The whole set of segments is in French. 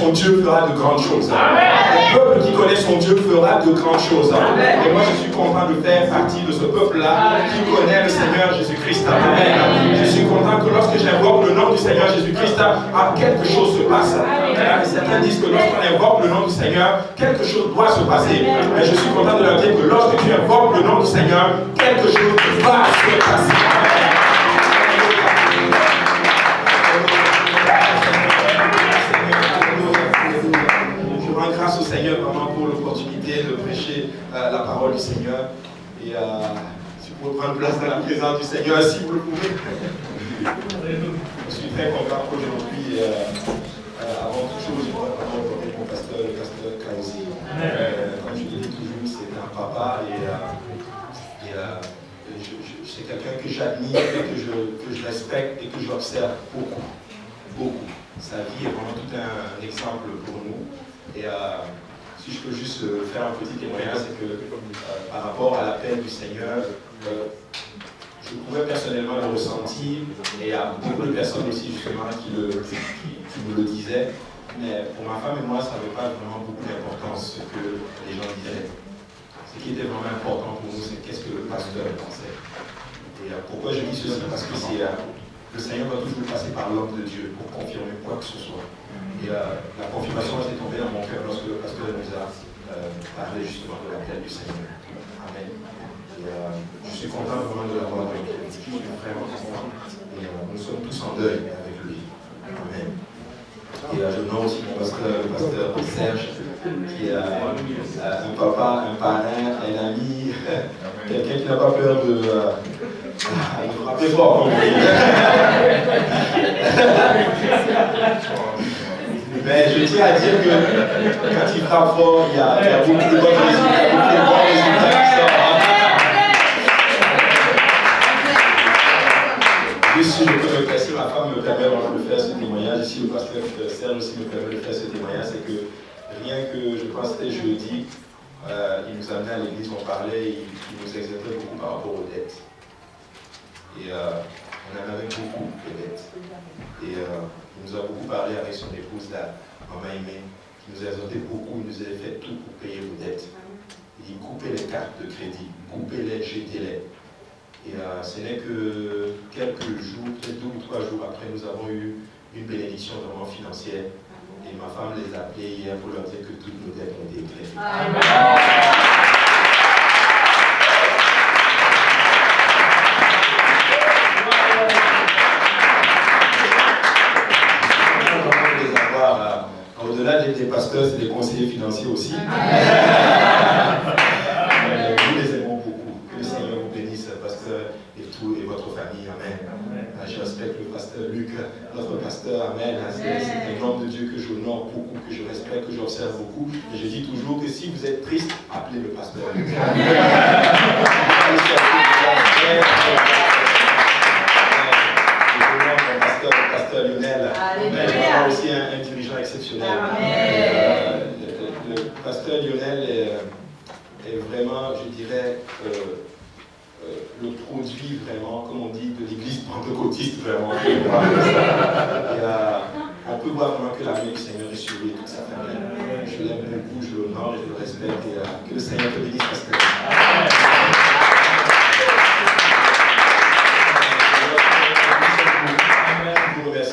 son Dieu fera de grandes choses. Le peuple qui connaît son Dieu fera de grandes choses. Et moi, je suis content de faire partie de ce peuple-là qui connaît le Seigneur Jésus-Christ. Amen. Je suis content que lorsque j'invoque le nom du Seigneur Jésus-Christ, quelque chose se passe. Certains disent que lorsqu'on invoque le nom du Seigneur, quelque chose doit se passer. Mais je suis content de leur dire que lorsque tu invoques le nom du Seigneur, quelque chose va se passer. Je rends grâce au Seigneur vraiment pour l'opportunité de prêcher la parole du Seigneur. Et si vous pouvez prendre place dans la présence du Seigneur, si vous le pouvez. Je suis très content aujourd'hui. Avant toute chose, je voudrais vraiment honorer mon pasteur, le pasteur Kaosi. Comme je le dis toujours, c'est un papa et c'est quelqu'un que j'admire et que je respecte et que j'observe beaucoup. Beaucoup. Sa vie est vraiment tout un exemple pour nous. Et si je peux juste faire un petit témoignage, c'est que par rapport à l'appel du Seigneur, je pouvais personnellement le ressentir, et il y a beaucoup de personnes aussi justement qui me le disaient, mais pour ma femme et moi, ça n'avait pas vraiment beaucoup d'importance ce que les gens disaient. Ce qui était vraiment important pour nous, c'est qu'est-ce que le pasteur pensait. Et pourquoi je dis ceci? Parce que le Seigneur va toujours passer par l'homme de Dieu pour confirmer quoi que ce soit. Et la confirmation s'est tombée dans mon cœur lorsque le pasteur nous a parlé justement de l'appel du Seigneur. Amen. Je suis content vraiment de l'avoir avec lui. Je suis vraiment content. Et nous sommes tous en deuil avec lui. Amen. Et je nomme aussi mon pasteur, le pasteur Serge, qui est un papa, un parrain, un ami, quelqu'un qui n'a pas peur de frapper fort, comme on dit. Mais je tiens à dire que quand il frappe fort, il y a beaucoup de bons résultats qui sortent. Si je peux me placer, ma femme me permet de faire ce témoignage, ici le pasteur Serge aussi me permet de faire ce témoignage, c'est que rien que, je pense que c'était jeudi, il nous amenait à l'église, on parlait, il nous exhortait beaucoup par rapport aux dettes. Et on en avait beaucoup de dettes. Et il nous a beaucoup parlé avec son épouse, la maman Aimée, qui nous a exhorté beaucoup, il nous a fait tout pour payer vos dettes. Il coupait les cartes de crédit, coupait-les, jetez-les. Et ce n'est que quelques jours, peut-être 2 ou 3 jours après, nous avons eu une bénédiction vraiment financière. Et ma femme les a appelés hier pour leur dire que toutes nos dettes ont été créées. Au-delà des pasteurs, c'est des conseillers financiers aussi. Nous les aimons beaucoup. Que le Seigneur vous bénisse, pasteur et votre famille. Amen. Je respecte le pasteur Luc, notre pasteur. Amen. C'est un homme de Dieu que j'honore beaucoup, que je respecte, que j'observe beaucoup. Et je dis toujours que si vous êtes triste, appelez le pasteur Luc. Le pasteur Lionel, mais aussi un dirigeant exceptionnel. Le pasteur Lionel est vraiment, je dirais, le produit vraiment, comme on dit, de l'église pentecôtiste vraiment. Et, on peut voir vraiment que la main du Seigneur est sur lui et toute sa famille. Je l'aime beaucoup, je l'honore et je le respecte. Et que le Seigneur te bénisse, pasteur.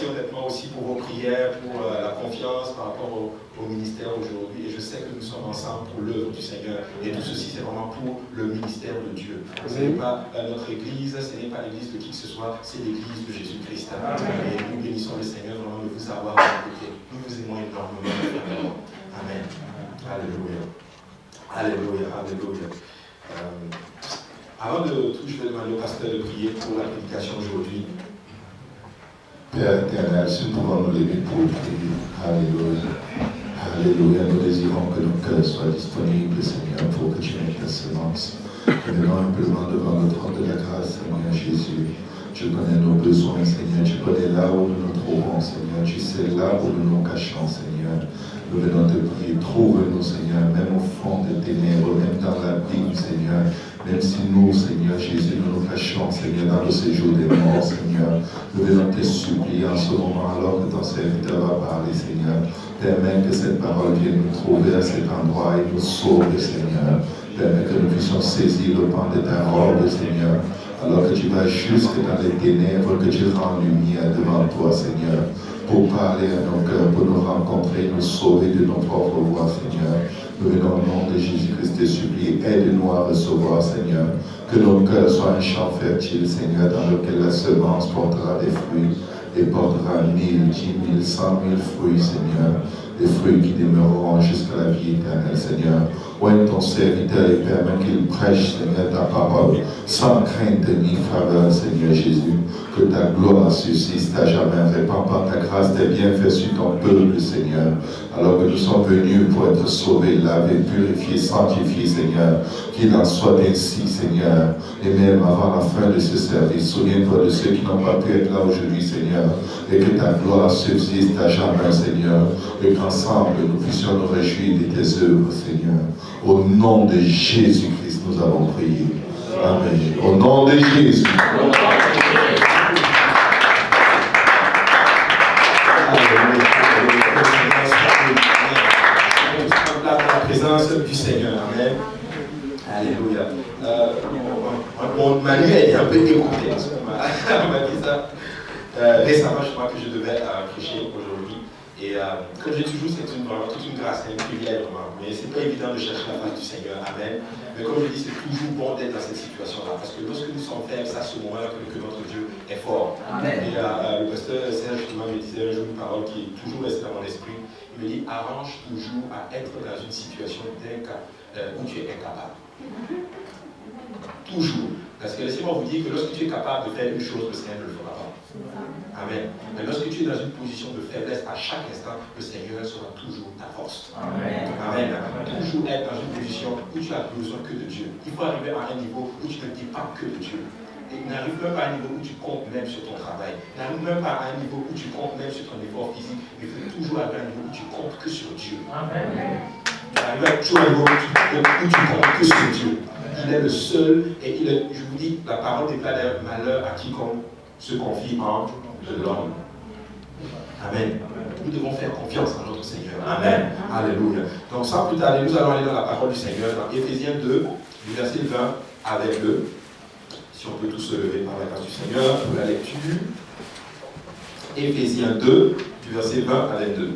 Honnêtement aussi pour vos prières, pour la confiance par rapport au ministère aujourd'hui. Et je sais que nous sommes ensemble pour l'œuvre du Seigneur. Et tout ceci, c'est vraiment pour le ministère de Dieu. Ce n'est pas notre église, ce n'est pas l'église de qui que ce soit, c'est l'église de Jésus-Christ. Et nous bénissons le Seigneur vraiment de vous avoir à nos côtés. Nous vous aimons énormément. Amen. Alléluia. Alléluia. Alléluia. Avant de tout, je vais demander au pasteur de prier pour la prédication aujourd'hui. Père éternel, si nous pouvons nous lever pour prier. Alléluia. Alléluia. Nous désirons que nos cœurs soient disponibles, Seigneur, pour que tu mettes ta semence. Nous venons humblement devant le trône de la grâce, Seigneur Jésus. Tu connais nos besoins, Seigneur. Tu connais là où nous trouvons, Seigneur. Tu sais là où nous nous cachons, Seigneur. Nous venons te prier, trouve-nous, Seigneur, même au fond des ténèbres, même dans l'abîme, Seigneur. Même si nous, Seigneur Jésus, nous nous cachons, Seigneur, dans le séjour des morts, Seigneur. Nous venons te supplier en ce moment, alors que ton serviteur va parler, Seigneur. Permets que cette parole vienne nous trouver à cet endroit et nous sauve, Seigneur. Permets que nous puissions saisir le pan de ta robe, Seigneur. Alors que tu vas jusque dans les ténèbres, que tu rends lumière devant toi, Seigneur. Pour parler à nos cœurs, pour nous rencontrer, nous sauver de nos propres voies, Seigneur. Nous venons au nom de Jésus-Christ te supplier. Aide-nous à recevoir, Seigneur. Que nos cœurs soient un champ fertile, Seigneur, dans lequel la semence portera des fruits et portera 1000, 10 000, 100 000 fruits, Seigneur. Des fruits qui demeureront jusqu'à la vie éternelle, Seigneur. Oigne ton serviteur et permets qu'il prêche, Seigneur, ta parole, sans crainte ni faveur, Seigneur Jésus. Que ta gloire subsiste à jamais. Répands par ta grâce tes bienfaits sur ton peuple, Seigneur. Alors que nous sommes venus pour être sauvés, lavés, purifiés, sanctifiés, Seigneur. Qu'il en soit ainsi, Seigneur. Et même avant la fin de ce service, souviens-toi de ceux qui n'ont pas pu être là aujourd'hui, Seigneur. Et que ta gloire subsiste à jamais, Seigneur. Et qu'ensemble, nous puissions nous réjouir de tes œuvres, Seigneur. Au nom de Jésus-Christ, nous avons prié. Amen. Au nom de Jésus. La présence du Seigneur. Amen. Alléluia. Mon Manu a été un peu dégoûté. On m'a dit ça. Récemment, je crois que je devais prêcher aujourd'hui. Et comme j'ai toujours, c'est vraiment toute une grâce, c'est un privilège vraiment. Mais c'est pas évident de chercher la face du Seigneur. Amen. Mais comme je dis, c'est toujours bon d'être dans cette situation-là. Parce que lorsque nous sommes faibles, c'est à ce moment-là que notre Dieu est fort. Amen. Et le pasteur Serge justement me disait un jour une parole qui est toujours restée dans mon esprit. Il me dit, arrange toujours à être dans une situation où tu es incapable. Toujours. Parce que laissez-moi vous dire que lorsque tu es capable de faire une chose, le Seigneur ne le fera pas. Amen. Mais lorsque tu es dans une position de faiblesse, à chaque instant, le Seigneur sera toujours ta force. Amen. Amen. Toujours être dans une position où tu as besoin que de Dieu. Il faut arriver à un niveau où tu ne dépends que de Dieu. Et n'arrive même pas à un niveau où tu comptes même sur ton travail. N'arrive même pas à un niveau où tu comptes même sur ton effort physique. Il faut toujours arriver à un niveau où tu comptes que sur Dieu. Amen. Arriver toujours à un niveau où tu comptes que sur Dieu. Il est le seul, et je vous dis, la parole déclare d'ailleurs malheur à quiconque se confie en l'homme. Amen. Nous devons faire confiance en notre Seigneur. Amen. Alléluia. Donc sans plus tarder, nous allons aller dans la parole du Seigneur, dans Éphésiens 2, du verset 20 avec le. Si on peut tous se lever par la grâce du Seigneur pour la lecture. Éphésiens 2, du verset 20 à 22.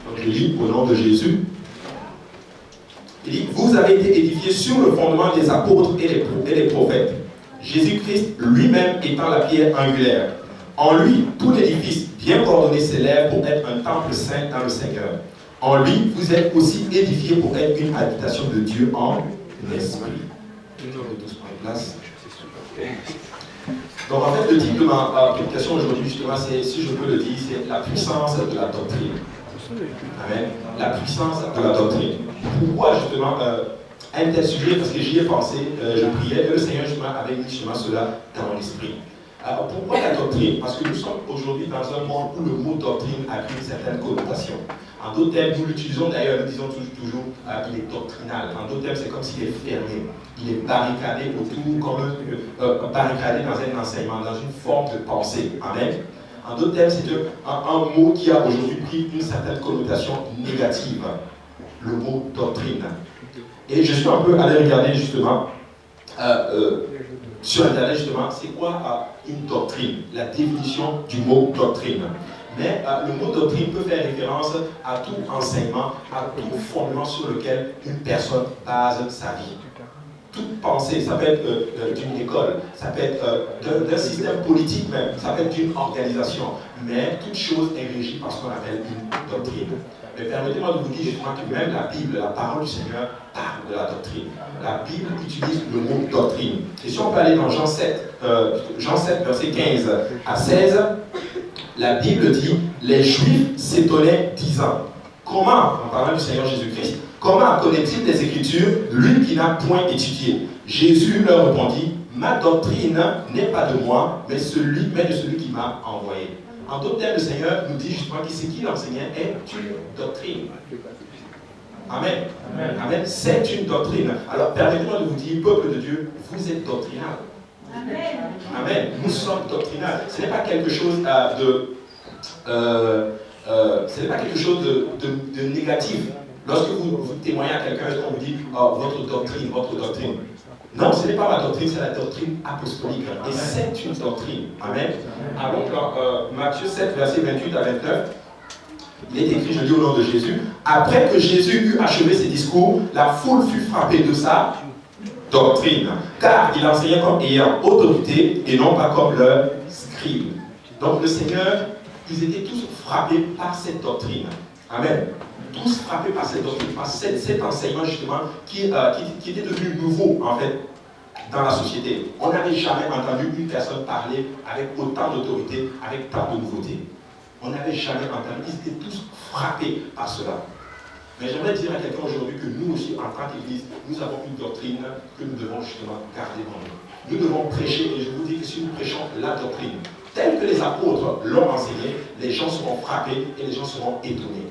Donc je lis au nom de Jésus. Il dit, vous avez été édifiés sur le fondement des apôtres et les prophètes. Jésus-Christ lui-même étant la pierre angulaire. En lui, tout l'édifice bien coordonné s'élève pour être un temple saint dans le Seigneur. En lui, vous êtes aussi édifiés pour être une habitation de Dieu en esprit. Donc en fait, le titre de ma prédication aujourd'hui, justement, c'est, si je peux le dire, c'est la puissance de la doctrine. Amen. La puissance de la doctrine. Pourquoi justement un tel sujet? Parce que j'y ai pensé, je priais, et le Seigneur justement avait mis justement cela dans mon esprit. Alors pourquoi la doctrine? Parce que nous sommes aujourd'hui dans un monde où le mot doctrine a une certaine connotation. En d'autres termes, nous l'utilisons d'ailleurs, nous disons toujours il est doctrinal. En d'autres termes, c'est comme s'il est fermé. Il est barricadé autour, comme barricadé dans un enseignement, dans une forme de pensée. Amen. En d'autres termes, c'est un mot qui a aujourd'hui pris une certaine connotation négative. Le mot doctrine. Et je suis un peu allé regarder justement sur Internet justement, c'est quoi une doctrine, la définition du mot doctrine. Mais le mot doctrine peut faire référence à tout enseignement, à tout fondement sur lequel une personne base sa vie. Toute pensée, ça peut être d'une école, ça peut être d'un système politique même, ça peut être d'une organisation, mais toute chose est régie par ce qu'on appelle une doctrine. Mais permettez-moi de vous dire justement que même la Bible, la parole du Seigneur, parle de la doctrine. La Bible utilise le mot doctrine. Et si on peut aller dans Jean 7, verset 15 à 16, la Bible dit, les Juifs s'étonnaient disant, comment, en parlant du Seigneur Jésus-Christ, comment connaît-il des Écritures, lui qui n'a point étudié? Jésus leur répondit, ma doctrine n'est pas de moi, mais de celui qui m'a envoyé. En d'autres termes, le Seigneur nous dit justement que ce qu'il enseignait est une doctrine. Amen. Amen. Amen. C'est une doctrine. Alors, permettez-moi de vous dire, peuple de Dieu, vous êtes doctrinal. Amen. Amen. Nous sommes doctrinal. Ce n'est pas quelque chose ce n'est pas quelque chose de négatif. Lorsque vous témoignez à quelqu'un, on vous dit oh, votre doctrine. Non, ce n'est pas ma doctrine, c'est la doctrine apostolique. Et c'est une doctrine. Amen. Alors, Matthieu 7, verset 28 à 29, il est écrit, je lis au nom de Jésus, après que Jésus eut achevé ses discours, la foule fut frappée de sa doctrine, car il enseignait comme ayant autorité et non pas comme leur scribe. Donc le Seigneur, ils étaient tous frappés par cette doctrine. Amen. Tous frappés par cette doctrine, par cet enseignement justement qui était devenu nouveau en fait dans la société. On n'avait jamais entendu une personne parler avec autant d'autorité, avec tant de nouveautés. On n'avait jamais entendu, ils étaient tous frappés par cela. Mais j'aimerais dire à quelqu'un aujourd'hui que nous aussi, en tant qu'Église, nous avons une doctrine que nous devons justement garder dans nous. Nous devons prêcher, et je vous dis que si nous prêchons la doctrine, telle que les apôtres l'ont enseignée, les gens seront frappés et les gens seront étonnés.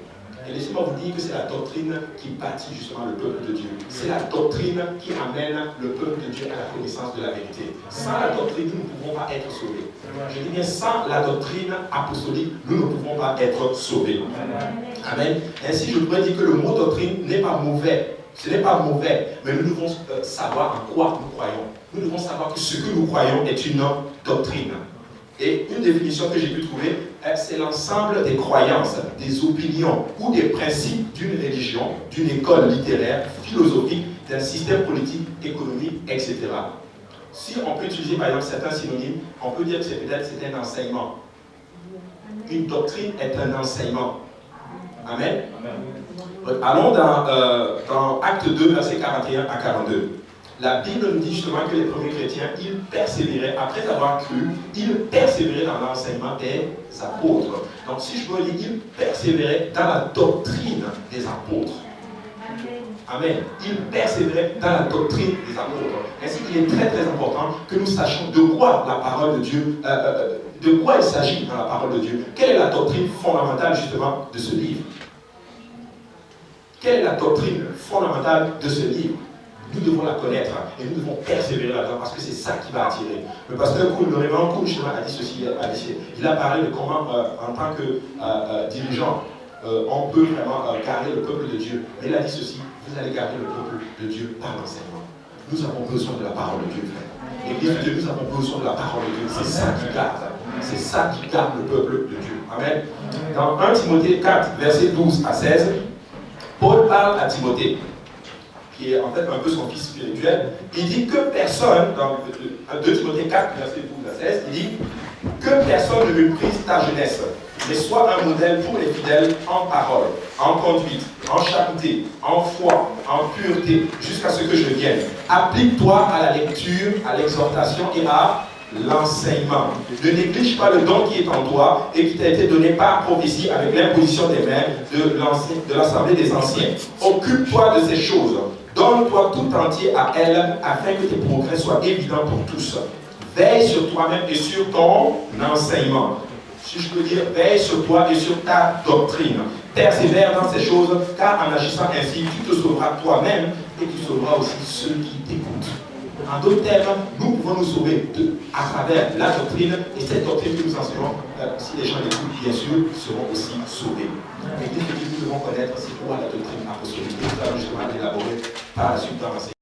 Et laissez-moi vous dire que c'est la doctrine qui bâtit justement le peuple de Dieu. C'est la doctrine qui amène le peuple de Dieu à la connaissance de la vérité. Sans la doctrine, nous ne pouvons pas être sauvés. Je dis bien, sans la doctrine apostolique, nous ne pouvons pas être sauvés. Amen. Ainsi, je pourrais dire que le mot doctrine n'est pas mauvais. Ce n'est pas mauvais, mais nous devons savoir en quoi nous croyons. Nous devons savoir que ce que nous croyons est une doctrine. Et une définition que j'ai pu trouver, c'est l'ensemble des croyances, des opinions ou des principes d'une religion, d'une école littéraire, philosophique, d'un système politique, économique, etc. Si on peut utiliser par exemple certains synonymes, on peut dire que c'est peut-être un enseignement. Une doctrine est un enseignement. Amen. Allons dans Acte 2, versets 41 à 42. La Bible nous dit justement que les premiers chrétiens, ils persévéraient, après avoir cru, ils persévéraient dans l'enseignement des apôtres. Donc si je peux dire, ils persévéraient dans la doctrine des apôtres. Amen. Ils persévéraient dans la doctrine des apôtres. Ainsi, il est très très important que nous sachions de quoi la parole de Dieu, de quoi il s'agit dans la parole de Dieu. Quelle est la doctrine fondamentale justement de ce livre? Quelle est la doctrine fondamentale de ce livre? Nous devons la connaître et nous devons persévérer là-dedans parce que c'est ça qui va attirer. Le pasteur Koul, le révérend Koul, a dit ceci, il a parlé de comment, en tant que dirigeant, on peut vraiment garder le peuple de Dieu. Mais il a dit ceci, vous allez garder le peuple de Dieu par l'enseignement. Nous avons besoin de la parole de Dieu, frère. L'église de Dieu, nous avons besoin de la parole de Dieu. C'est ça qui garde. C'est ça qui garde le peuple de Dieu. Amen. Dans 1 Timothée 4, versets 12 à 16, Paul parle à Timothée, qui est en fait un peu son fils spirituel. Il dit que personne, dans 2 Timothée 4, verset 12 à 16, il dit que personne ne méprise ta jeunesse, mais sois un modèle pour les fidèles en parole, en conduite, en charité, en foi, en pureté, jusqu'à ce que je vienne. Applique-toi à la lecture, à l'exhortation et à l'enseignement. Ne néglige pas le don qui est en toi et qui t'a été donné par prophétie avec l'imposition des mains de l'Assemblée des anciens. Occupe-toi de ces choses. Donne-toi tout entier à elle afin que tes progrès soient évidents pour tous. Veille sur toi-même et sur ton enseignement. Si je peux dire, veille sur toi et sur ta doctrine. Persévère dans ces choses, car en agissant ainsi, tu te sauveras toi-même et tu sauveras aussi ceux qui t'écoutent. En d'autres termes, nous pouvons nous sauver à travers la doctrine, et cette doctrine que nous enseignons, si les gens l'écoutent, bien sûr, seront aussi sauvés. Et nous devons connaître c'est quoi la doctrine apostolique. Nous allons justement l'élaborer par la suite dans l'enseignement.